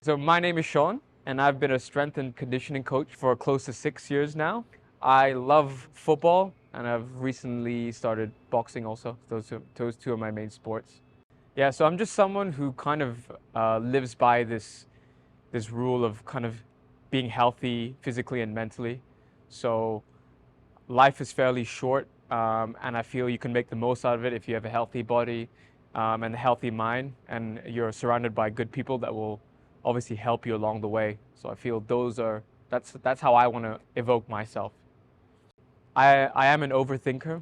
So my name is Shaun, and I've been a strength and conditioning coach for close to 6 years now. I love football, and I've recently started boxing also. Those two are my main sports. Yeah, so I'm just someone who kind of lives by this rule of kind of being healthy physically and mentally. So life is fairly short, and I feel you can make the most out of it if you have a healthy body and a healthy mind, and you're surrounded by good people that will obviously help you along the way. So I feel that's how I want to evoke myself. I am an overthinker,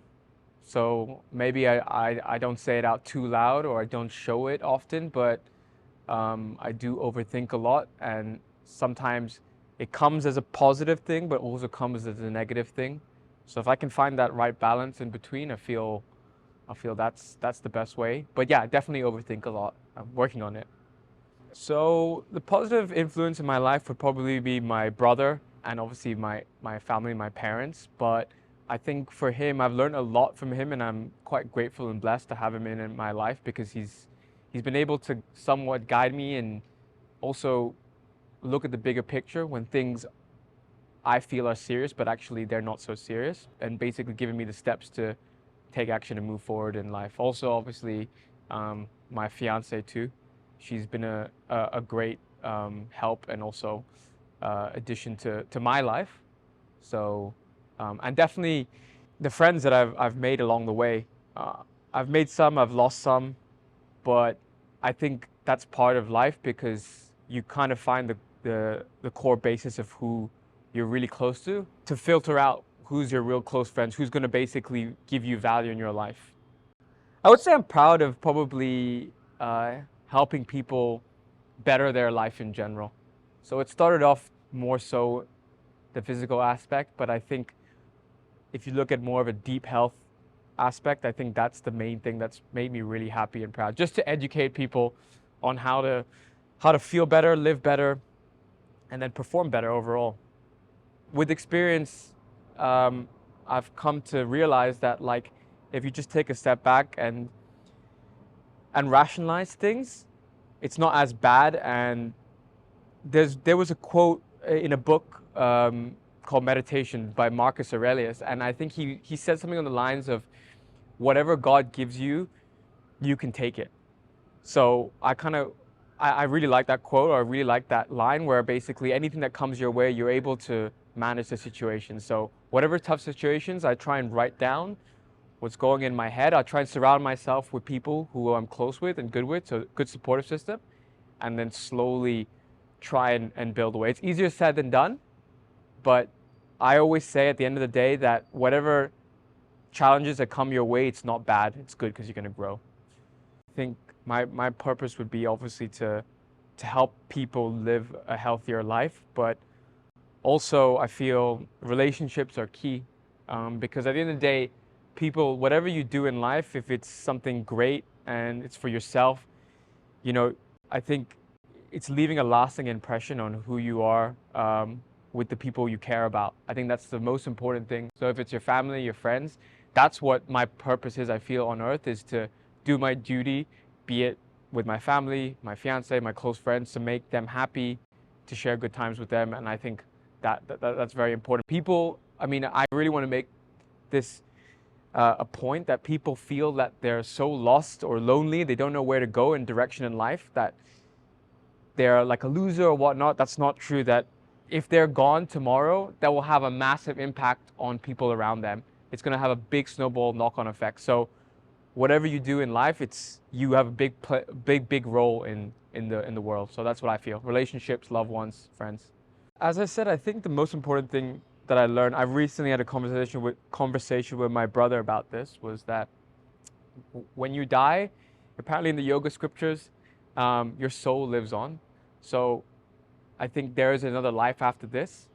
so maybe I don't say it out too loud or I don't show it often, but I do overthink a lot, and sometimes it comes as a positive thing, but also comes as a negative thing. So if I can find that right balance in between, I feel that's the best way. But yeah, I definitely overthink a lot. I'm working on it. So the positive influence in my life would probably be my brother and obviously my family, my parents. But I think for him, I've learned a lot from him, and I'm quite grateful and blessed to have him in my life because he's been able to somewhat guide me and also look at the bigger picture when things I feel are serious, but actually they're not so serious, and basically giving me the steps to take action and move forward in life. Also, obviously, my fiance too. She's been a great help and also addition to my life. So, and definitely the friends that I've made along the way. I've made some, I've lost some, but I think that's part of life because you kind of find the core basis of who you're really close to filter out who's your real close friends, who's going to basically give you value in your life. I would say I'm proud of probably helping people better their life in general. So it started off more so the physical aspect, but I think if you look at more of a deep health aspect, I think that's the main thing that's made me really happy and proud. Just to educate people on how to feel better, live better, and then perform better overall. With experience, um, I've come to realize that like if you just take a step back and rationalize things, it's not as bad. And there was a quote in a book called Meditation by Marcus Aurelius, and I think he said something on the lines of, "Whatever God gives you, you can take it." So I really like that quote, or I really like that line where basically anything that comes your way, you're able to manage the situation. So whatever tough situations, I try and write down what's going in my head. I try and surround myself with people who I'm close with and good with, so good supportive system, and then slowly try and build away. It's easier said than done, but I always say at the end of the day that whatever challenges that come your way, it's not bad. It's good because you're going to grow. I think my purpose would be obviously to help people live a healthier life, but also I feel relationships are key because at the end of the day, people, whatever you do in life, if it's something great and it's for yourself, you know, I think it's leaving a lasting impression on who you are with the people you care about. I think that's the most important thing. So if it's your family, your friends, that's what my purpose is. I feel on earth is to do my duty, be it with my family, my fiance, my close friends, to make them happy, to share good times with them. And I think that's very important. People, I mean, I really want to make this a point that people feel that they're so lost or lonely, they don't know where to go in direction in life, that they're like a loser or whatnot. That's not true. That if they're gone tomorrow, that will have a massive impact on people around them. It's going to have a big snowball knock-on effect. So whatever you do in life, it's you have a big role in the world. So that's what I feel. Relationships, loved ones, friends. As I said, I think the most important thing that I learned, I recently had a conversation with my brother about this, was that when you die, apparently in the yoga scriptures, your soul lives on. So I think there is another life after this.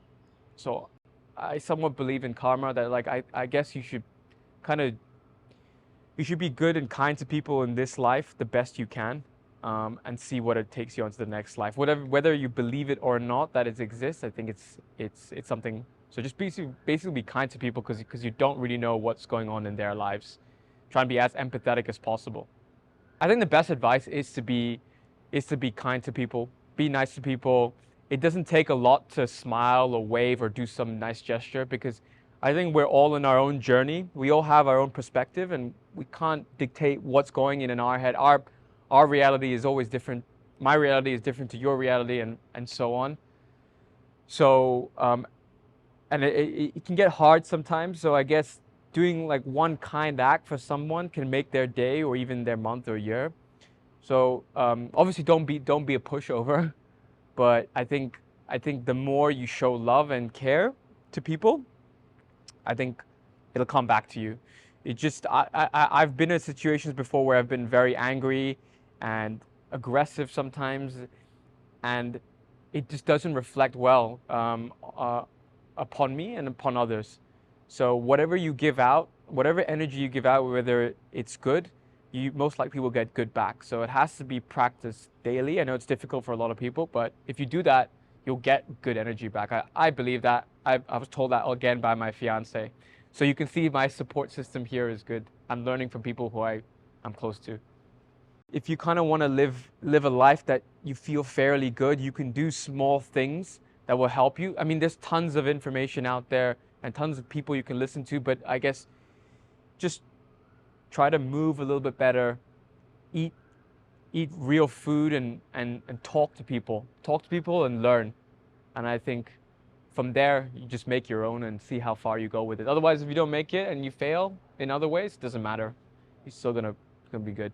So I somewhat believe in karma, that like I guess kind of you should be good and kind to people in this life the best you can, and see what it takes you on to the next life. Whether you believe it or not that it exists, I think it's something. So just basically be kind to people because you don't really know what's going on in their lives. Try and be as empathetic as possible. I think the best advice is to be kind to people. be nice to people. It doesn't take a lot to smile or wave or do some nice gesture, because I think we're all in our own journey. We all have our own perspective, and we can't dictate what's going in our head. Our reality is always different. My reality is different to your reality, and so on. So and it can get hard sometimes. So I guess doing like one kind act for someone can make their day or even their month or year. So obviously don't be a pushover, but I think the more you show love and care to people, I think it'll come back to you. It just I've been in situations before where I've been very angry and aggressive sometimes, and it just doesn't reflect well upon me and upon others. So whatever you give out, whatever energy you give out, whether it's good, you most likely will get good back. So it has to be practiced daily. I know it's difficult for a lot of people, but if you do that, you'll get good energy back. I believe that. I was told that again by my fiance. So you can see my support system here is good. I'm learning from people who I'm close to. If you kind of want to live a life that you feel fairly good, you can do small things that will help you. I mean, there's tons of information out there and tons of people you can listen to, but I guess just try to move a little bit better, eat eat real food, and talk to people. Talk to people and learn. And I think from there you just make your own and see how far you go with it. Otherwise, if you don't make it and you fail in other ways, it doesn't matter. You're still gonna be good.